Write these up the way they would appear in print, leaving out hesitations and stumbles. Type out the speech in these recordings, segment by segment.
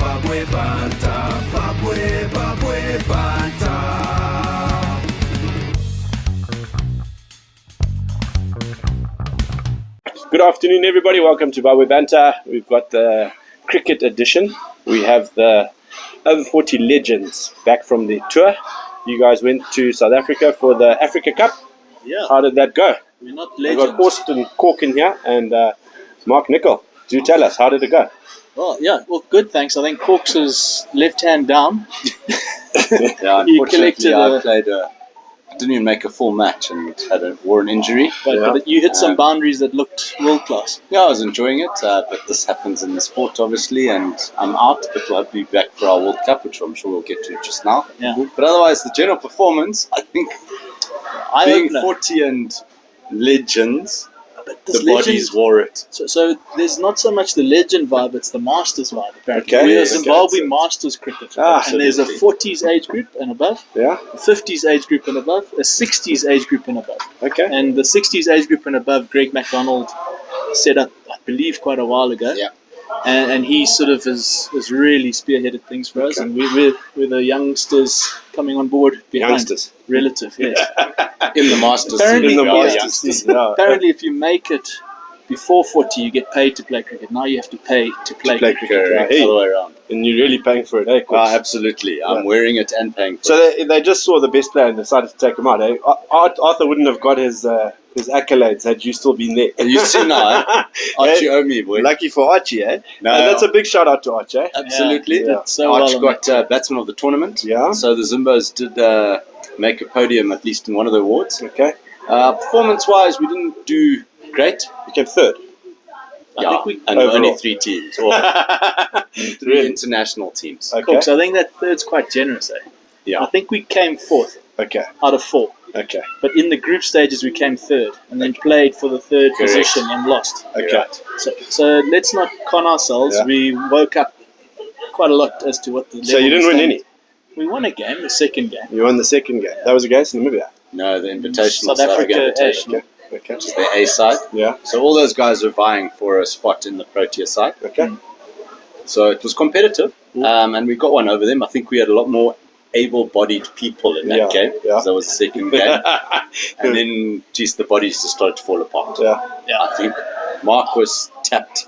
Babwe Banter, Babwe Banter. Good afternoon, everybody. Welcome to Babwe Banter. We've got the cricket edition. We have the over 40 legends back from the tour. You guys went to South Africa for the Africa Cup. Yeah. How did that go? We're not We've legends. got Austin Cork in here and Mark Nicol. Do tell us, how did it go? Well, yeah. Well, good, thanks. I think Corks is left hand down. Yeah, He unfortunately, collected I played didn't even make a full match and wore an injury. But you hit some boundaries that looked world class. Yeah, I was enjoying it, but this happens in the sport, obviously, and I'm out, but we'll be back for our World Cup, which I'm sure we'll get to just now. Yeah. But otherwise, the general performance, I think, being 40 and legends, But the this bodies wore it. So there's not so much the legend vibe; it's the Masters vibe. Apparently, Okay. we're Yes, Zimbabwe okay. Masters cricket, Ah, and there's a 40s age group and above, Yeah? a 50s age group and above, a 60s age group and above. Okay. And the 60s age group and above, Greg McDonald set up, I believe, quite a while ago. Yeah. And he sort of has really spearheaded things for us, Okay. and we're the youngsters coming on board behind. Youngsters. Relative, yes. In the Masters. Apparently- In the Yeah. Masters. Yeah. Apparently, if you make it before 40, you get paid to play cricket. Now you have to pay to play play cricket. cricket. Correct, Hey. other way around. And you're really paying for it, eh? Cork? Absolutely. I'm Yeah. wearing it and paying for So it. they just saw the best player and decided to take him out. Eh? Arthur wouldn't have got his accolades had you still been there. You see now, Archie owe me, boy. Lucky for Archie, eh? No, And that's a big shout out to Archie, eh? Absolutely. Yeah, so well Arch on got batsman of the tournament. Yeah. So the Zimbos did make a podium, at least in one of the awards. Okay. Performance-wise, we didn't do great. You came third. I think we and overall. only 3 teams. Or 3 Really? international teams. Okay. Cool. So I think that third's quite generous, eh? Yeah. I think we came fourth Okay. out of 4. Okay. But in the group stages, we came third and then played for the third Correct. position and lost. Okay. So let's not con ourselves. Yeah. We woke up quite a lot as to what the So you level didn't was win standing. any. We won a game, the second game. You won the second game. That was against Namibia. No, the invitational. South Africa, Invitational, Okay. Okay. which is the A side. Yeah. So all those guys were vying for a spot in the Protea side. Okay. So it was competitive, and we got one over them. I think we had a lot more able-bodied people in that Yeah, game. yeah. 'Cause that was the second game. And then, geez, the bodies just started to fall apart. Yeah. I think Mark was taped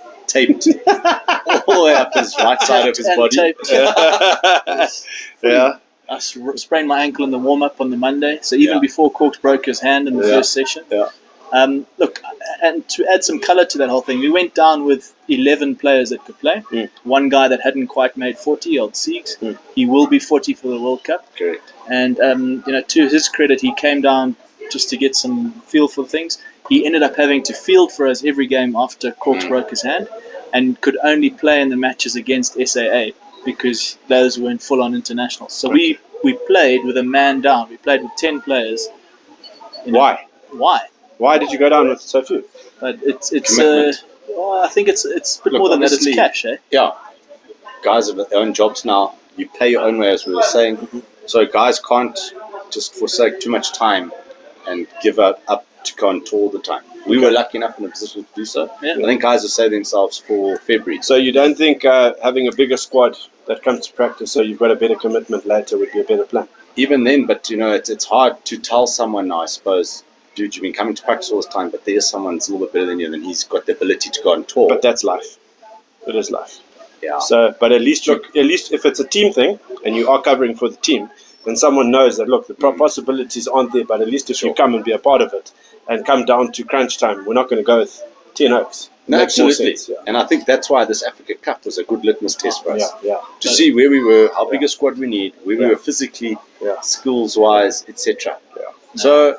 all the way up his right side of his And body. taped. Yeah. I sprained my ankle in the warm-up on the Monday, so even Yeah. before Corks broke his hand in the Yeah. first session. Yeah. Look, and to add some colour to that whole thing, we went down with 11 players that could play. One guy that hadn't quite made 40, old Siegs. He will be 40 for the World Cup. Correct. And, to his credit, he came down just to get some feel for things. He ended up having to field for us every game after Corks broke his hand and could only play in the matches against SAA because those weren't full-on internationals. So we played with a man down. We played with 10 players. Why? Why? Why did you go down with so few? But it's Commitment. well, I think it's a bit Look, more than that. It's honestly, cash, eh? Yeah. Guys have their own jobs now. You play your own way, as we were saying. So guys can't just forsake too much time and give up to go on tour all the time. We were lucky enough in a position to do so. Yeah. I think guys will save themselves for February. So you don't think having a bigger squad that comes to practice so you've got a better commitment later would be a better plan? Even then, but it's hard to tell someone now, I suppose, dude, you've been coming to practice all this time, but there's someone that's a little bit better than you, and he's got the ability to go on tour. But that's life. It is life. yeah. So, but at least if it's a team thing and you are covering for the team, then someone knows that look, the possibilities aren't there. But at least if you come and be a part of it and come down to crunch time, we're not going to go with 10 Oaks. No, Makes more absolutely. sense, yeah. And I think that's why this Africa Cup was a good litmus test for us. Yeah, To see where we were, how big a squad we need, where we Yeah. were physically, yeah. skills-wise, etc. Yeah. So,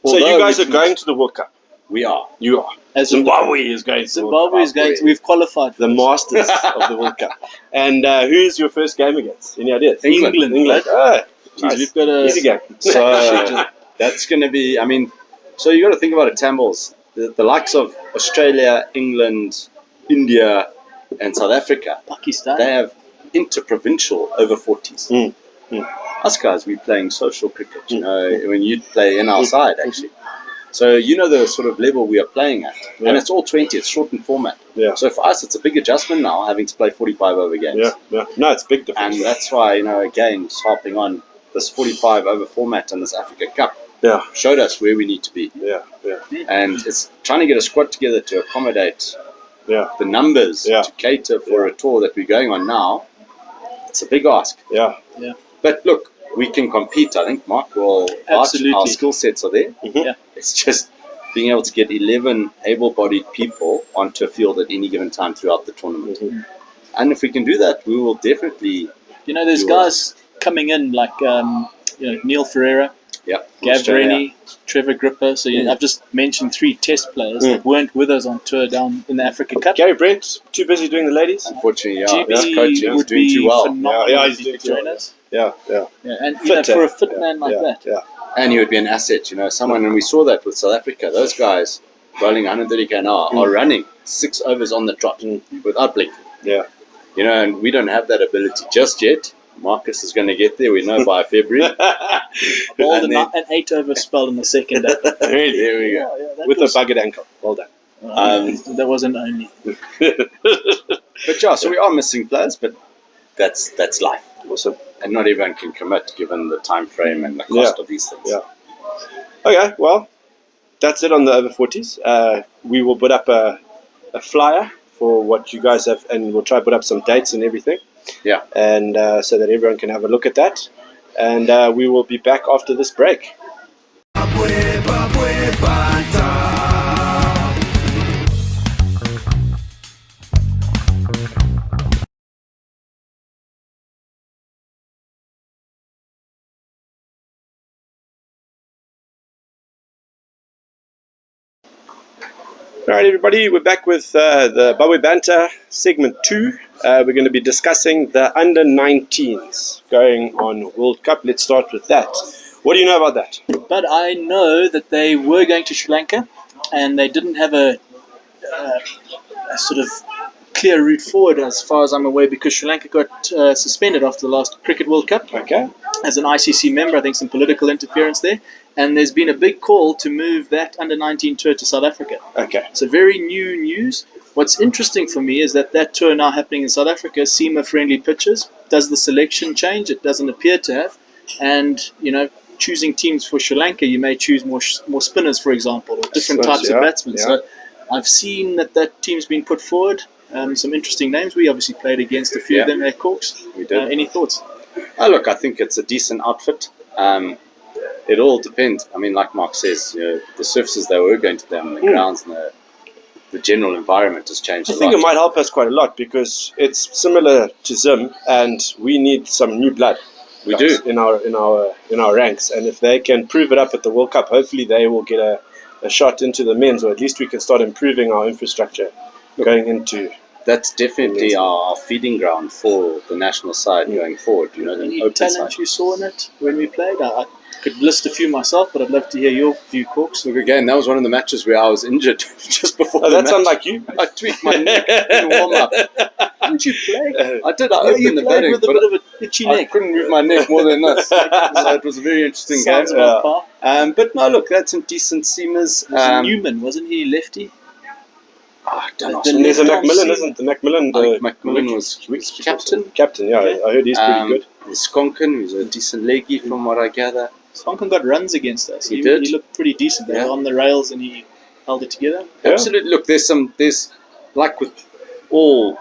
So you although guys we are going to the World Cup. We are. You are. As Zimbabwe is going to the World Zimbabwe is Cup. going. We've qualified. The Masters of the World Cup. And who's your first game against? Any ideas? England. England. Oh, Jeez, nice. we've got a Easy game. So that's going to be, so you got to think about it, Tambles. The likes of Australia, England, India, and South Africa, Pakistan. they have interprovincial over 40s. Us guys, we're playing social cricket, when you play in our side, actually. So you know the sort of level we are playing at, and it's all 20. It's shortened format. Yeah. So for us, it's a big adjustment now, having to play 45 over games. Yeah, yeah. No, it's big difference. And that's why, again, just harping on this 45 over format and this Africa Cup showed us where we need to be. Yeah, yeah. And it's trying to get a squad together to accommodate the numbers to cater for a tour that we're going on now. It's a big ask. Yeah. Yeah. But look, we can compete. I think Mark will Absolutely. our skill sets are there. Mm-hmm. Yeah. It's just being able to get 11 able-bodied people onto a field at any given time throughout the tournament. Mm-hmm. And if we can do that, we will definitely... There's guys coming in like, Neil Ferreira, Gav Rennie, Trevor Gripper. So I've just mentioned 3 test players that weren't with us on tour down in the Africa Cup. Gary Brent, too busy doing the ladies. Unfortunately, GB coaching would doing be too well. phenomenal he's if he doing could too join well. us. Yeah, yeah. And Fit, for a fit man like that. Yeah. And he would be an asset, someone, and we saw that with South Africa. Those guys rolling 130 km an hour are running 6 overs on the trot without blinking. Yeah. And we don't have that ability just yet. Marcus is going to get there, we know, by February. Bowled an 8 over spell in the second day. Really? There we go. Yeah, With a buggered ankle. Well done. That wasn't only. But so we are missing players, but that's life. Awesome. And not everyone can commit given the time frame and the cost of these things. Yeah. Okay, well, that's it on the over 40s. We will put up a flyer for what you guys have, and we'll try to put up some dates and everything. Yeah. And so that everyone can have a look at that. And we will be back after this break. Babwe, Babwe, Banter. All right, everybody, we're back with the Babwe Banter segment 2. We're going to be discussing the under-19s going on World Cup. Let's start with that. What do you know about that? But I know that they were going to Sri Lanka, and they didn't have a sort of clear route forward, as far as I'm aware, because Sri Lanka got suspended after the last Cricket World Cup. Okay. As an ICC member, I think some political interference there. And there's been a big call to move that under-19 tour to South Africa. Okay. So very new news. What's interesting for me is that tour now happening in South Africa, SEMA-friendly pitches. Does the selection change? It doesn't appear to have. And, choosing teams for Sri Lanka, you may choose more spinners, for example, or different types of batsmen. Yeah. So I've seen that team's been put forward. Some interesting names. We obviously played against a few of them at Corks. We did. Any thoughts? Look, I think it's a decent outfit. It all depends. I mean, like Mark says, the surfaces they were going to them, the grounds and the general environment has changed I a think lot. it might help us quite a lot because it's similar to Zim, and we need some new blood. We do in our ranks, and if they can prove it up at the World Cup, hopefully they will get a shot into the men's, or at least we can start improving our infrastructure going into. That's definitely our feeding ground for the national side going forward. The Any open talent side. you saw in it when we played? I could list a few myself, but I'd love to hear your few, Corks. Look, again, that was one of the matches where I was injured just before Oh, the that's match. unlike you. I tweaked my neck in warm-up. Didn't you play? I did. I You opened the played batting, with a but bit of a itchy I neck. couldn't move my neck more than this. So it was a very interesting Sounds game. about par. But no, look, that's some decent seamers. Newman, wasn't he lefty? I don't know. The There's a left-arm Macmillan, seamer. isn't the Macmillan? Macmillan was captain. Captain, yeah. Okay. I heard he's pretty good. There's Skonken, who's a decent leggy from what I gather. Skonken got runs against us. He did. He looked pretty decent. They Yeah. were on the rails and he held it together. Yeah. Absolutely. Look, there's like with all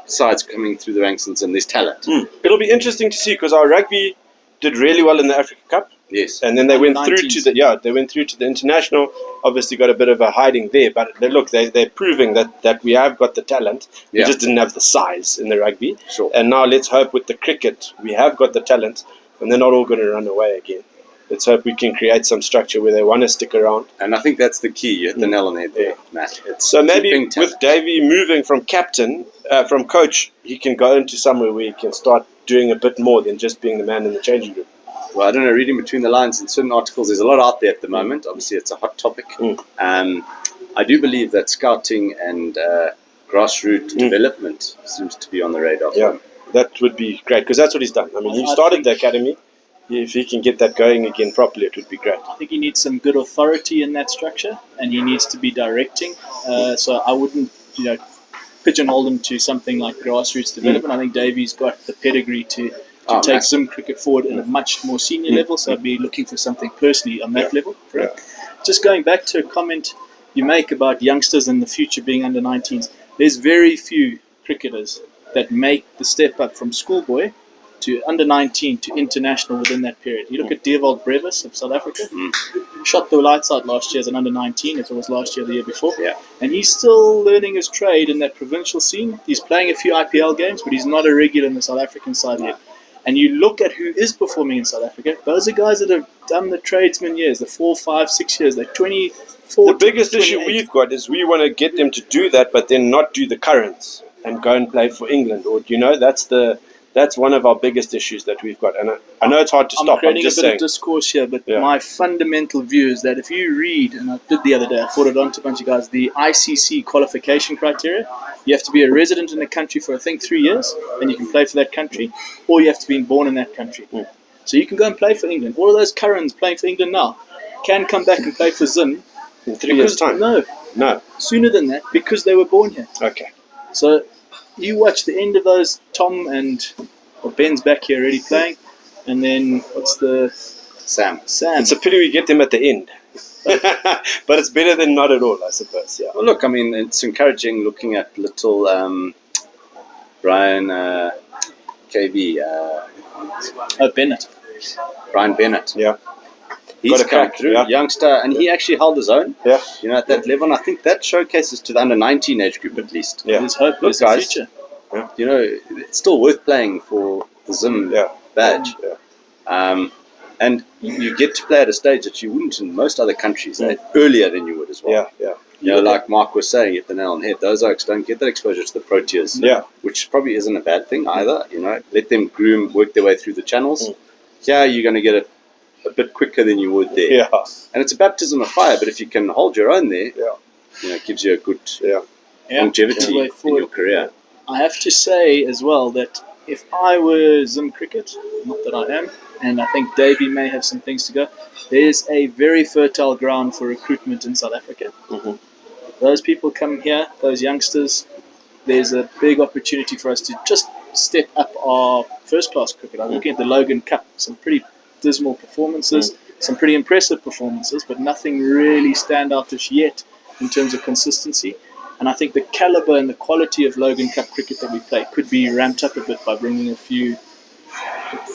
sides coming through the ranks, and there's talent. It'll be interesting to see because our rugby did really well in the Africa Cup, Yes. and then they went through 19s. to the international. Obviously, got a bit of a hiding there, but they're proving that we have got the talent. We Yeah. just didn't have the size in the rugby. Sure. And now let's hope with the cricket we have got the talent, and they're not all going to run away again. Let's hope we can create some structure where they want to stick around. And I think that's the key. You hit the nail on the head there, Matt. It's So maybe keeping talent. with Davey moving from captain, from coach, he can go into somewhere where he can start doing a bit more than just being the man in the changing room. Well, I don't know, reading between the lines in certain articles, there's a lot out there at the moment. Obviously, it's a hot topic. I do believe that scouting and grassroots development seems to be on the radar. for Yeah, him. that would be great because that's what he's done. I mean, he I started the think- academy, if he can get that going again properly, it would be great. I think he needs some good authority in that structure, and he needs to be directing. So I wouldn't, pigeonhole him to something like grassroots development. I think Davey's got the pedigree to take Zim cricket forward at a much more senior level. So I'd be looking for something personally on that level. Yeah. Just going back to a comment you make about youngsters in the future being under 19s, there's very few cricketers that make the step up from schoolboy to under 19 to international within that period. You look at Dewald Brevis of South Africa, shot the lights out last year as an under 19, as it was last year, the year before. Yeah. And he's still learning his trade in that provincial scene. He's playing a few IPL games, but he's not a regular in the South African side yet. And you look at who is performing in South Africa, those are guys that have done the tradesman years, the 4, 5, 6 years, they're 24. The biggest 28. issue we've got is we want to get them to do that, but then not do the currents and go and play for England. Or that's one of our biggest issues that we've got. And I know it's hard to stop. I'm creating just a bit saying. of discourse here, but Yeah. my fundamental view is that if you read, and I did the other day, I forwarded on to a bunch of guys, the ICC qualification criteria, you have to be a resident in the country for, I think, 3 years, and you can play for that country, or you have to be born in that country. So you can go and play for England. All of those currents playing for England now can come back and play for Zim In 3 years' time. No, sooner than that, because they were born here. Okay. So you watch the end of those, Tom and Ben's back here already playing, and then what's the Sam. It's a pity we get them at the end. But it's better than not at all, I suppose. Yeah. Well, look, I mean, it's encouraging looking at little Brian KB, Bennett. Brian Bennett. Yeah. He's Got a come crack, through, yeah. youngster, and he actually held his own. Yeah. At that level, and I think that showcases to the under 19 age group at least. Yeah. There's hope. Look, There's a guys. future. It's still worth playing for the Zim badge. Yeah. And you get to play at a stage that you wouldn't in most other countries earlier than you would as well. Yeah. Like Mark was saying, hit the nail on the head. Those oaks don't get that exposure to the Proteas, Yeah. which probably isn't a bad thing either. Let them groom, work their way through the channels. Yeah, you're going to get it a bit quicker than you would there. Yeah. And it's a baptism of fire, but if you can hold your own there, it gives you a good longevity Way in forward. your career. I have to say as well that if I were Zim Cricket, not that I am, and I think Davey may have some things to go, there's a very fertile ground for recruitment in South Africa. Those people come here, those youngsters, there's a big opportunity for us to just step up our first-class cricket. I'm looking at the Logan Cup, some pretty dismal performances, some pretty impressive performances, but nothing really standoutish yet in terms of consistency. And I think the caliber and the quality of Logan Cup cricket that we play could be ramped up a bit by bringing a few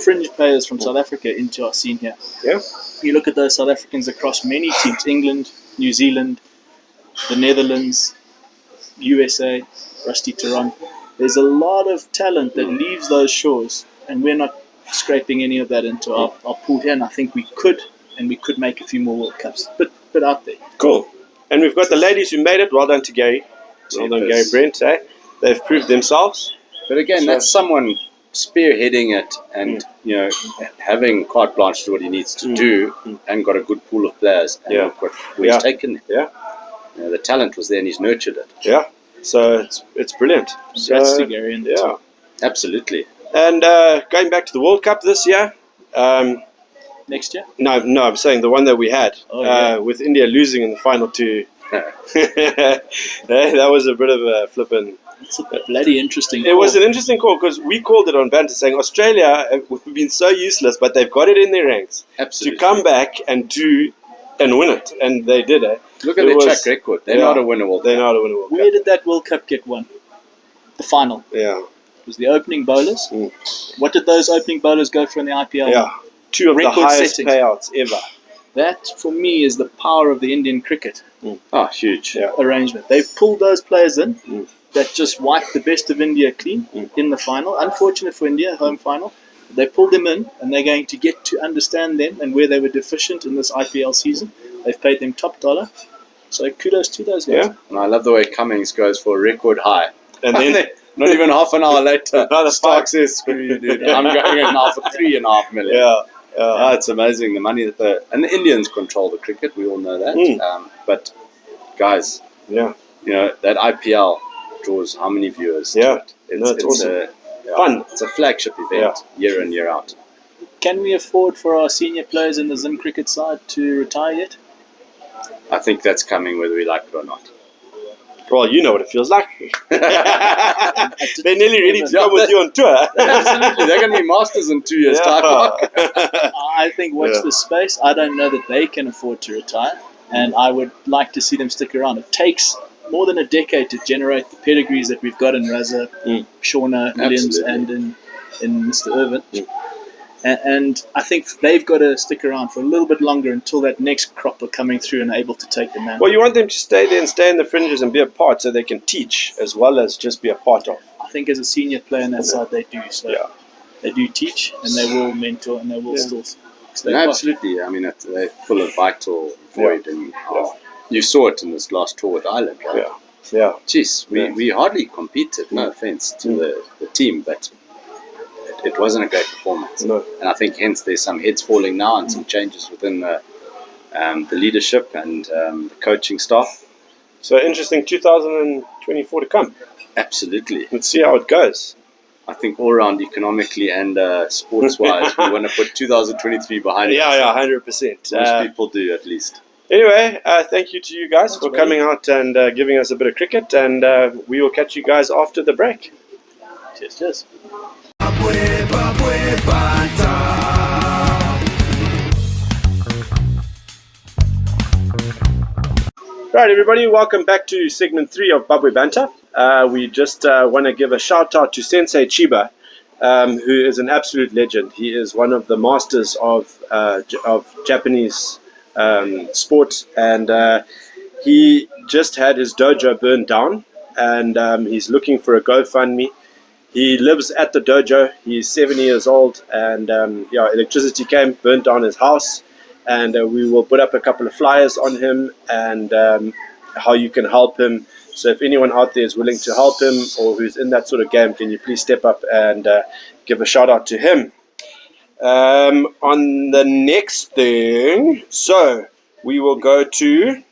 fringe players from South Africa into our scene here. Yeah. You look at those South Africans across many teams, England, New Zealand, the Netherlands, USA, Rusty Tehran. There's a lot of talent that leaves those shores, and we're not scraping any of that into our pool here. And I think we could make a few more World Cups, but out there. Cool. And we've got the ladies who made it. Well done to Gary. Well done, Gary Brent. They've proved themselves. But again, that's someone spearheading it and having carte blanche to what he needs to do, and got a good pool of players. And look where he's taken it. Yeah. The talent was there, and he's nurtured it. Yeah. So it's brilliant. Congrats to Gary and the team. Absolutely. And going back to the World Cup this year. Next year? No, I'm saying the one that we had with India losing in the final two. That was a bit of a flippin'. It's a bloody interesting It was an interesting call because we called it on Banter saying Australia have been so useless, but they've got it in their ranks Absolutely. to come back and win it, and they did it. Look at their track record. They're not a winner World Cup. They're not a winner World Cup. Where did that World Cup get won? The final. Yeah. It was the opening bowlers. What did those opening bowlers go for in the IPL? Yeah. Two of the Record highest settings. payouts ever. That, for me, is the power of the Indian cricket Huge. Yeah. arrangement. They've pulled those players in that just wiped the best of India clean in the final. Unfortunate for India, home final. They pulled them in, and they're going to get to understand them and where they were deficient in this IPL season. They've paid them top dollar. So kudos to those guys. Yeah. And I love the way Cummings goes for a record high. And then Not even half an hour later, Another Stark says, screw you, dude. I'm going in now for $3.5 million. It's amazing the money that and the Indians control the cricket. We all know that. But guys, that IPL draws how many viewers? Yeah. To it? It's awesome. fun. It's a flagship event year in, year out. can we afford for our senior players in the Zim cricket side to retire yet? I think that's coming whether we like it or not. Well, you know what it feels like. They're nearly ready to come with you on tour. Absolutely. They're going to be masters in 2 years' time. I think watch this space. I don't know that they can afford to retire, and I would like to see them stick around. It takes more than a decade to generate the pedigrees that we've got in Raza, Shauna Williams, and in Mr. Irvin. And I think they've got to stick around for a little bit longer until that next crop are coming through and able to take the man. Well, you want them to stay there and stay in the fringes and be a part so they can teach as well as just be a part of. I think as a senior player on that side, they do. So they do teach and they will mentor and they will still stay part. Absolutely. I mean, they're full of vital void. And you saw it in this last tour with Ireland, right? Yeah. Jeez, we hardly competed, no offense to the team, but it wasn't a great performance. No. And I think hence there's some heads falling now and some changes within the leadership and the coaching staff. So interesting 2024 to come. Absolutely. Let's see how it goes. I think all around economically and sports-wise, we want to put 2023 behind us. Yeah, 100%. Most people do, at least. Anyway, thank you to you guys for coming out and giving us a bit of cricket, and we will catch you guys after the break. Cheers. Babwe, Banter. Right, everybody, welcome back to segment 3 of Babwe Banter. We just want to give a shout out to Sensei Chiba, who is an absolute legend. He is one of the masters of Japanese sport, and he just had his dojo burned down, and he's looking for a GoFundMe. He lives at the dojo. He's 70 years old, and electricity came, burnt down his house, and we will put up a couple of flyers on him and how you can help him. So if anyone out there is willing to help him or who's in that sort of game, can you please step up and give a shout out to him. On the next thing, so we will go to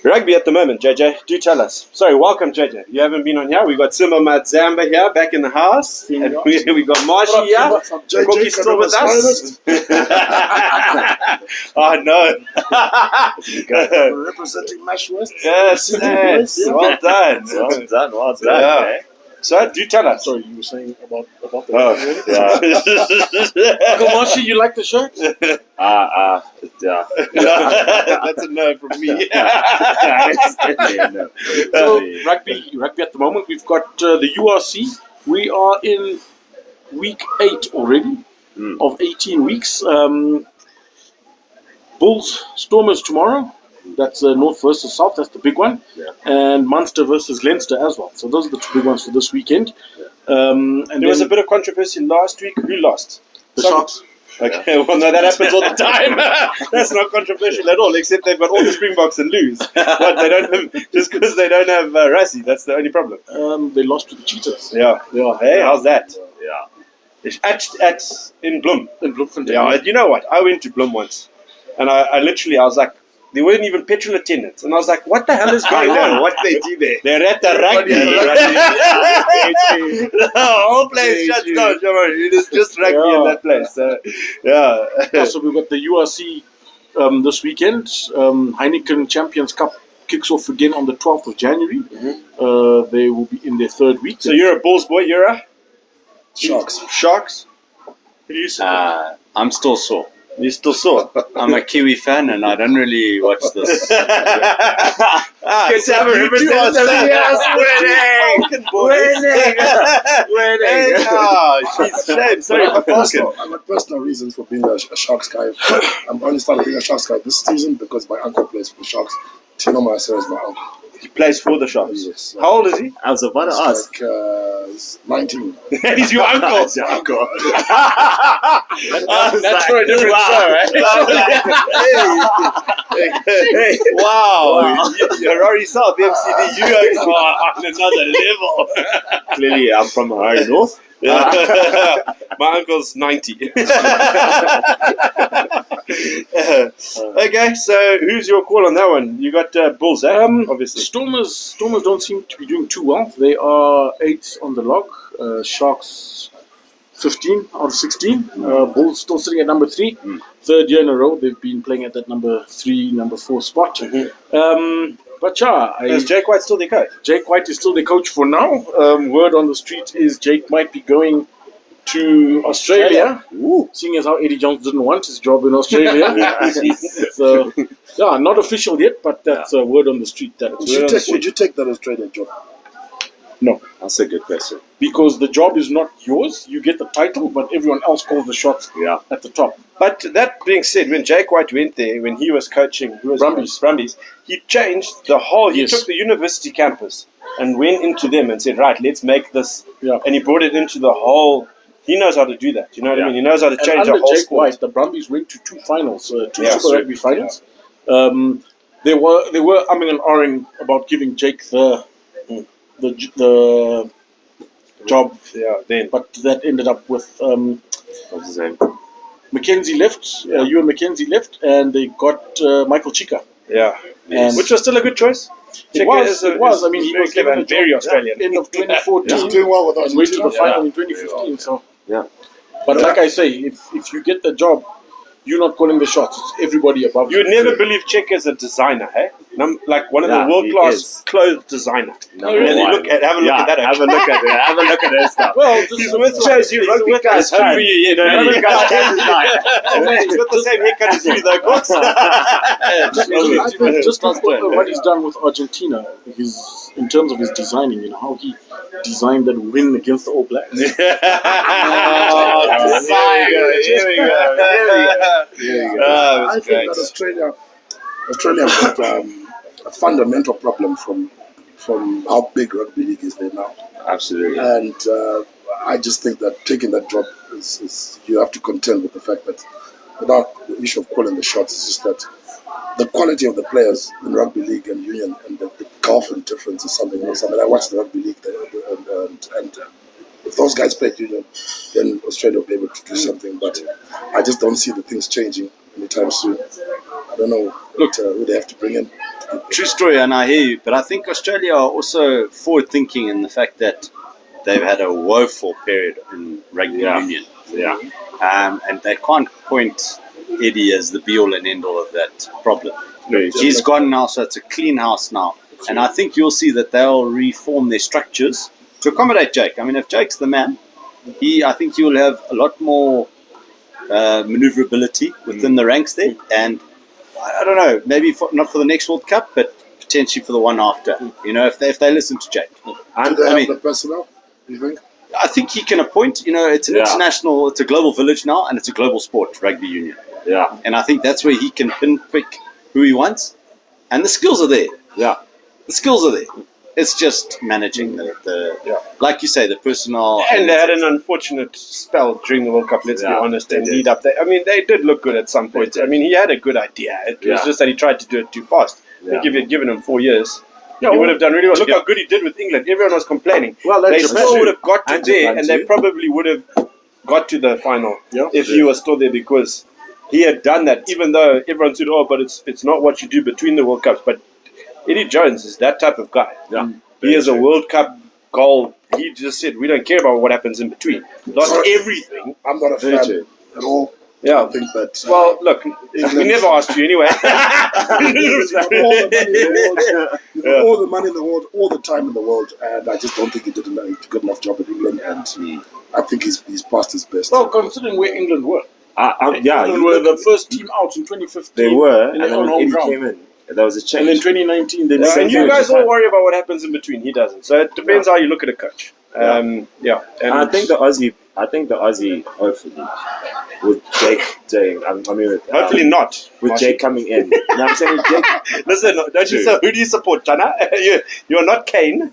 rugby at the moment. JJ, do tell us. Sorry, welcome JJ. You haven't been on here. We got Simba Matzamba here back in the house. And we got Marshy here. Cookie's still with us. Oh no. We're representing Mash West. Yes. Well done. Well done. Yeah. So, do tell us. Sorry, you were saying about the Yeah. Uncle Marshy, you like the shirt? Yeah. That's a no from me. So, rugby at the moment, we've got the URC. We are in week 8 already of 18 weeks. Bulls Stormers tomorrow. That's North versus South. That's the big one. Yeah. And Munster versus Leinster as well. So those are the 2 big ones for this weekend. And There was a bit of controversy last week. Who lost? the Sharks. Okay, well, no, that happens all the time. That's not controversial at all, except they've got all the Springboks and lose. What, they don't have, just because they don't have Rassie, that's the only problem. They lost to the Cheetahs. Yeah. Hey, how's that? Yeah. In Bloem. In Bloemfontein. Yeah, you know what? I went to Bloem once, and I was like, there weren't even petrol attendants. And I was like, what the hell is going on? What they do there? They're at the rugby. The whole place shuts down. It is just rugby in that place. So we've got the URC this weekend. Heineken Champions Cup kicks off again on the 12th of January. They will be in their 3rd week. So you're a Bulls boy, you're a? Sharks. Who do you support? I'm still sore. You still saw? I'm a Kiwi fan and I don't really watch this. Good to have a representative. Yes, winning. Oh, she's shame. Sorry for talking. I've got personal reasons for being a Sharks guy. I'm only starting being a Sharks guy this season because my uncle plays for the Sharks. Tino Marcel is my uncle. He plays for the Sharks. Yes. How old is he? I was about to ask. He's 19. He's your uncle. He's your uncle. That's for a different show, right? Wow. You're already South, MCD. You are on another level. Clearly, I'm from the north. My uncle's 90. Okay, so who's your call on that one? You got Bulls, obviously. Stormers don't seem to be doing too well. They are 8 on the log. Sharks 15 out of 16. Bulls still sitting at number 3. Third year in a row, they've been playing at that number 3, number 4 spot. But yeah, Is Jake White still the coach? Jake White is still the coach for now. Word on the street is Jake might be going to Australia. Seeing as how Eddie Jones didn't want his job in Australia. So, yeah, not official yet, but that's a word on the street. Would you take that Australian job? No, That's a good question. because the job is not yours. You get the title, but everyone else calls the shots at the top. But that being said, when Jake White went there, when he was coaching Brumbies, he changed the whole. He took the university campus and went into them and said, "Right, let's make this." Yeah. And he brought it into the whole. He knows how to do that. You know what I mean? He knows how to And change under a whole Jake sport. White, the Brumbies went to 2 finals, 2 Yeah, Super Rugby finals. They were umming and ahhing about giving Jake the job, Then but that ended up with What's his name? Mackenzie left. Ewan Mackenzie left, and they got Michael Chika. and which was still a good choice. It was. I mean, he was clever given and very Australian. End of 2014. He's doing well with And went to the Argentina. final in 2015. So, Yeah. but like I say, if you get the job, you're not calling the shots. It's everybody above You would never believe Czech is a designer, hey? Like one of the Yeah, he world-class is. clothes designer. Number Really? one. Have a look at that. Have a look at it. Have a look at that stuff. Well, this He's is with shows you rugby guys. Good for you, you know. You guys can design. He's got the same haircut as you, though, Cox. just what he's done with Argentina, in terms of his designing, how he designed that win against the All Blacks. Here we go. Oh, I think that Australia got a fundamental problem from how big rugby league is there now, Absolutely. and I just think that taking that job is you have to contend with the fact that without the issue of calling the shots, it's just that the quality of the players in rugby league and union and the golf and difference is something else. I mean, I watched the rugby league there, and if those guys played union, then Australia will be able to do something. But I just don't see the things changing anytime soon. I don't know who they have to bring in. True story, and I hear you, but I think Australia are also forward-thinking in the fact that they've had a woeful period in rugby union. And they can't point Eddie as the be-all and end-all of that problem. He's gone now, so it's a clean house now. And I think you'll see that they'll reform their structures to accommodate Jake. I mean, if Jake's the man, I think he will have a lot more maneuverability within the ranks there. And I don't know, maybe not for the next World Cup, but potentially for the one after. If they listen to Jake. Do they have the personnel, you think? I think he can appoint. It's an international, it's a global village now, and it's a global sport, rugby union. Yeah. And I think that's where he can pinpick who he wants. And the skills are there. Yeah. The skills are there. It's just managing the like you say, the personnel. And they had an unfortunate spell during the World Cup, let's be honest, and lead up there. I mean, they did look good at some point. I mean, he had a good idea. It was just that he tried to do it too fast. I think if you had given him 4 years, he would have done really well. Look how good he did with England. Everyone was complaining. Well, they that's still true. would have got to And there, Japan and they too. probably would have got to the final Yeah. if he was still there, because he had done that, even though everyone said, "Oh, but it's not what you do between the World Cups." But Eddie Jones is that type of guy. Yeah. He has a World Cup goal. He just said, "We don't care about what happens in between." Lost everything. I'm not a Very fan true. at all. Yeah. I think that Well, look, we never asked you anyway. all the money in the world, all the time in the world, and I just don't think he did a good enough job at England, and I think he's past his best. Well, considering where England were. Yeah, England were the first team out in 2015. they were, in and their then own when home Eddie ground. came in, there was a change. And in 2019, they And decided you guys to- all worry about what happens in between. He doesn't. So it depends how you look at a coach. And And I think the Aussie, hopefully, with Jake saying, hopefully not. with Jake coming in. You know what I'm saying? With Jake, Listen, don't you say, who do you support, Jana? You're not Kane.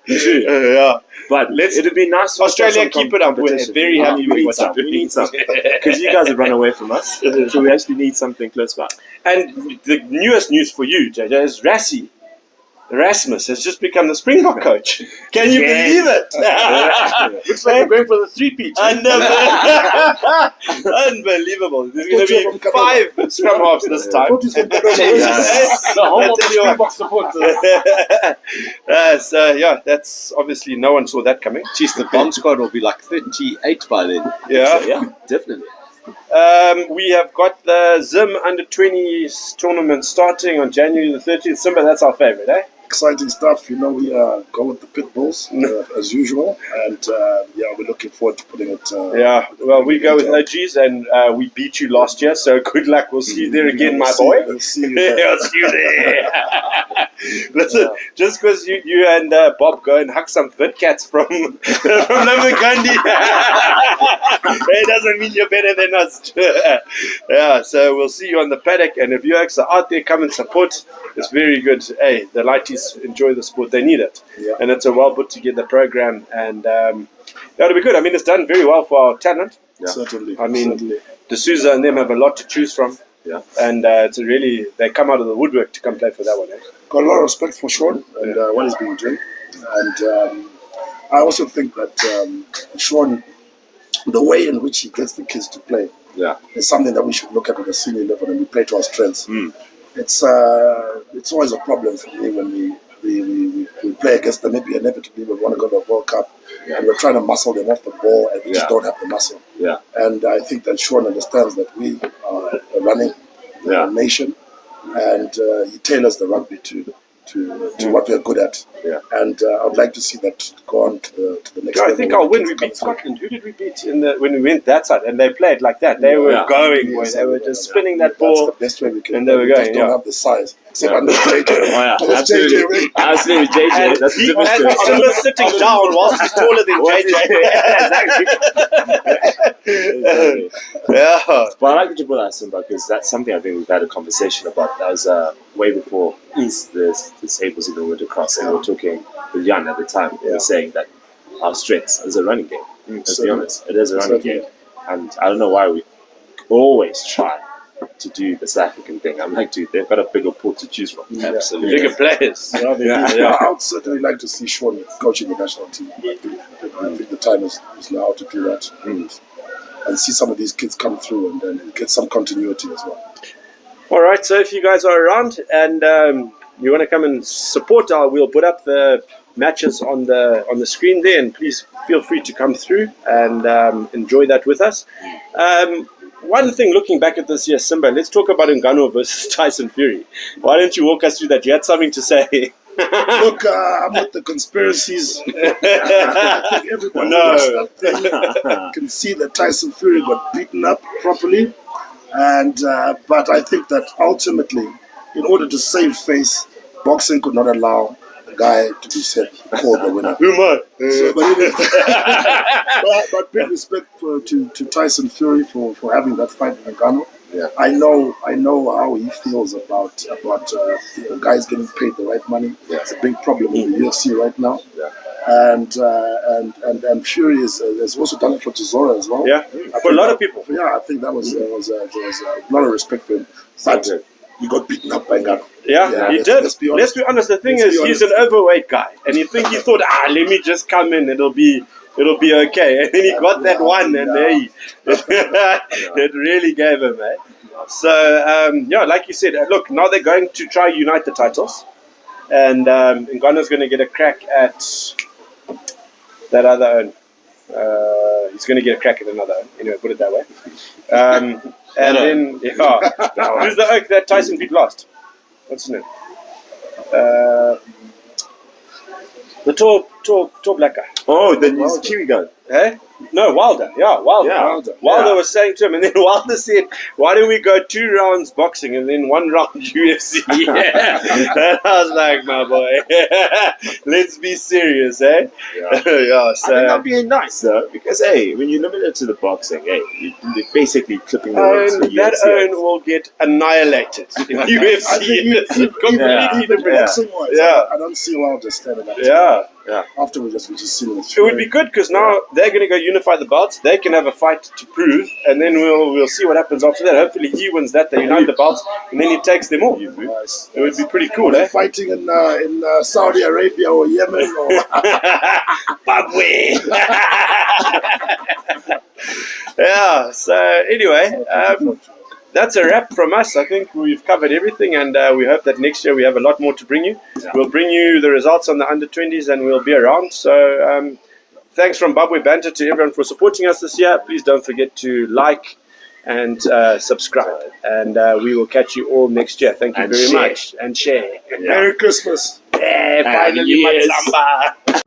Yeah. but it'd be nice for Australia, some keep it up. We're competition. very happy We with need what some. you're We doing. need some. Because you guys have run away from us. So we actually need something close by. And the newest news for you, JJ, is Rassie Rasmus has just become the Springbok coach. Can you believe it? Looks like we're going for the three-peat. Unbelievable. There's going to be 5 scrum halves this time. The home of the Springbok supporters. So, yeah, that's obviously no one saw that coming. Jeez, the bomb squad will be like 38 by then. Yeah. So, yeah, definitely. We have got the Zim under-20s tournament starting on January the 13th. Simba, that's our favorite, eh? Exciting stuff. You know, we go with the pit bulls as usual, and we're looking forward to putting it. Well, we go with OGs, and we beat you last year, so good luck. We'll see you there again, my boy. We'll see you there. I'll see you there. Listen, just because you and Bob go and hug some fit cats from Lamagandi, it doesn't mean you're better than us. So we'll see you on the paddock, and if you guys are out there, come and support. It's very good. Hey, the lighties enjoy the sport; they need it, and it's a well put together program, and it'll be good. I mean, it's done very well for our talent. Yeah. Certainly. I mean, D'Souza and them have a lot to choose from. Yeah. And it's they come out of the woodwork to come play for that one. Eh? Got a lot of respect for Sean and what he's been doing. And I also think that Sean, the way in which he gets the kids to play, is something that we should look at the senior level and we play to our strengths. It's always a problem for me when we play against them. Maybe inevitably we want to go to the World Cup and we're trying to muscle them off the ball and we just don't have the muscle. Yeah. And I think that Sean understands that we are running the nation, and he tailors the rugby to what we're good at. Yeah. And I would like to see that go on to the next level. I think our win, we beat Scotland. Who did we beat when we went that side? And they played like that. They were going, they were just spinning that ball. That's the best way we can. And they were going. Just don't have the size. Except under JJ. Absolutely. Absolutely, JJ. That's the difference. And Simba's sitting down whilst he's taller than JJ. Exactly. Yeah. But I like that you brought that, Simba, because that's something I think we've had a conversation about. That was way before the Sables even went across, and we were talking with Jan at the time. We were saying that our strength is a running game. Let's be honest, it is a running game, and I don't know why we always try to do the South African thing. I'm like, dude, they've got a bigger pool to choose from. Absolutely, bigger players. I would certainly like to see Sean coaching the national team. I think the time is now to do that. And see some of these kids come through and then get some continuity as well. All right, so if you guys are around and you want to come and support we'll put up the matches on the screen there, and please feel free to come through and enjoy that with us. One thing, looking back at this year, Simba, let's talk about Ngannou versus Tyson Fury. Why don't you walk us through that? You had something to say. Look, I'm with the conspiracies. I think everybody can see that Tyson Fury got beaten up properly. And but I think that ultimately, in order to save face, boxing could not allow the guy to be called the winner. But big respect to Tyson Fury for having that fight with Ngannou. Yeah. I know how he feels about guys getting paid the right money. Yeah. It's a big problem in the UFC right now. Yeah. And Fury has also done it for Chisora as well. Yeah, for a lot of people. Yeah, I think that was a lot of respect for him. But he got beaten up by Ngannou. Yeah, he did. Let's be honest. The thing is, he's an overweight guy, and he thought, let me just come in. It'll be okay. And then he got that one, and it really gave him, eh? So like you said, look, now they're going to try unite the titles, and Ngannou's going to get a crack at that other own. He's going to get a crack at another own. Anyway, put it that way. And then who's the oak that Tyson beat last? What's his name? The tall black guy. Oh, then he's Kiwi guy. Eh? No, Wilder. Yeah, Wilder. Wilder was saying to him, and then Wilder said, "Why don't we go 2 rounds boxing and then 1 round UFC?" And I was like, "My boy, let's be serious, eh?" Yeah. So I think that'd be nice though, because when you limit it to the boxing, you're basically clipping the roads to that UFC. own will get annihilated in UFC. Completely different boxing wise. I don't see Wilder standing up. Yeah. After we just see them. It would be good because now they're going to go unify the belts. They can have a fight to prove, and then we'll see what happens after that. Hopefully he wins that. They unite the belts, and then he takes them all. Nice. It would be pretty cool, They're eh? fighting in Saudi Arabia or Yemen or Babwe. Yeah. So anyway, that's a wrap from us. I think we've covered everything, and we hope that next year we have a lot more to bring you. We'll bring you the results on the under-20s, and we'll be around. So thanks from Babwe Banter to everyone for supporting us this year. Please don't forget to like and subscribe, and we will catch you all next year. Thank you very much, and share. Merry Christmas. Yeah, finally, Yes. Matsamba.